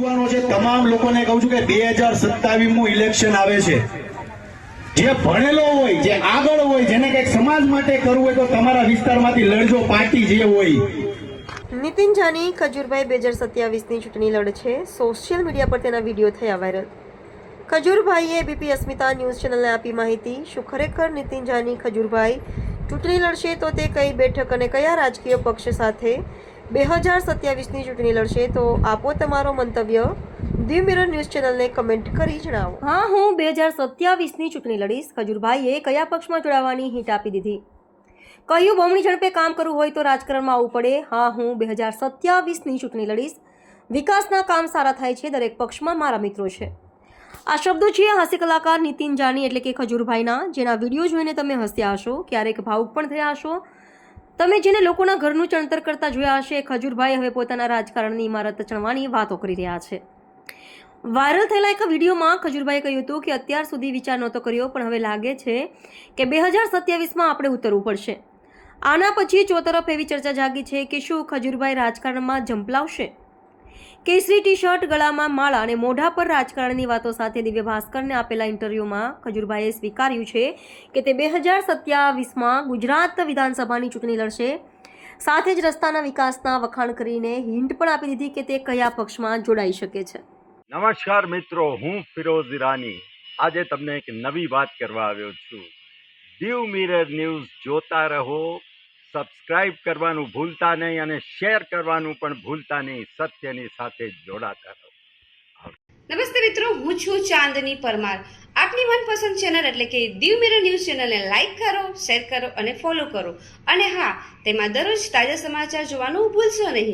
આગેવાનો છે તમામ લોકોને કહું છું કે 2027 ઇલેક્શન આવે છે। જે ભણેલો હોય, જે આગળ હોય, જેને કંઈક સમાજ માટે કરવું હોય તો તમારા વિસ્તારમાંથી લડજો, પાર્ટી જે હોય। નીતિન જાની ખજૂરભાઈ 2027ની ચૂંટણી લડશે। સોશિયલ મીડિયા પર તેના વિડીયો થયા વાયરલ। ખજૂરભાઈએ બીપી અસ્મિતા ન્યૂઝ ચેનલને આપી માહિતી। શું ખરેખર નીતિન જાની ખજૂરભાઈ ચૂંટણી લડશે? તો તે કઈ બેઠક અને કયા રાજકીય પક્ષ સાથે 2027ની ચૂંટણી લડશે? તો આપો તમારો મંતવ્ય ધી મિરર ન્યૂઝ ચેનલને કમેન્ટ કરી જણાવો। હા, હું 2027ની ચૂંટણી લડીશ। ખજૂરભાઈએ કયા પક્ષમાં જોડાવાની હિંટ આપી દીધી। કહ્યું, બમણી ઝડપે કામ કરવું હોય તો રાજકારણમાં આવવું પડે। હા, હું 2027ની ચૂંટણી લડીશ। વિકાસના કામ સારા થાય છે, દરેક પક્ષમાં મારા મિત્રો છે। આ શબ્દો છે હાસ્ય કલાકાર નીતિન જાની એટલે કે ખજૂરભાઈના, જેના વિડીયો જોઈને તમે હસ્યા હશો, ક્યારેક ભાવુક પણ થયા હશો। તમે જેને લોકોના ઘરનું ચણતર કરતા જોયા હશે, ખજૂરભાઈ હવે પોતાના રાજકારણની ઇમારત ચણવાની વાતો કરી રહ્યા છે। વાયરલ થયેલા એક વિડીયોમાં ખજૂરભાઈએ કહ્યું હતું કે અત્યાર સુધી વિચાર નહોતો કર્યો, પણ હવે લાગે છે કે 2027માં આપણે ઉતરવું પડશે। આના પછી ચોતરફ એવી ચર્ચા જાગી છે કે શું ખજૂરભાઈ રાજકારણમાં ઝંપલાવશે? કેસરી ટી શર્ટ, ગળામાં માળા અને મોઢા પર રાજકારણની વાતો સાથે દિવ્ય ભાસ્કરને આપેલા ઇન્ટરવ્યુમાં ખજૂરભાઈએ સ્વીકાર્યું છે કે તે 2027માં ગુજરાત વિધાનસભાની ચૂંટણી લડશે। સાથે જ રસ્તાના વિકાસના વખાણ કરીને હિન્ટ પણ આપી દીધી કે તે કયા પક્ષમાં જોડાઈ શકે છે। નમસ્કાર મિત્રો, હું ફિરોઝ ઈરાની આજે તમને એક નવી વાત કરવા આવ્યો છું। દીવ મિરર ન્યૂઝ જોતા રહો, સબસ્ક્રાઇબ કરવાનું ભૂલતા નહીં અને શેર કરવાનું પણ ભૂલતા નહીં। સત્યની સાથે જોડાતા રહો। નમસ્તે મિત્રો, હું છું ચાંદની પરમાર। આપની મનપસંદ ચેનલ એટલે કે દીવ મિરર ન્યૂઝ ચેનલને લાઈક કરો, શેર કરો અને ફોલો કરો। અને હા, તેમાં દરરોજ તાજા સમાચાર જોવાનું ભૂલશો નહીં।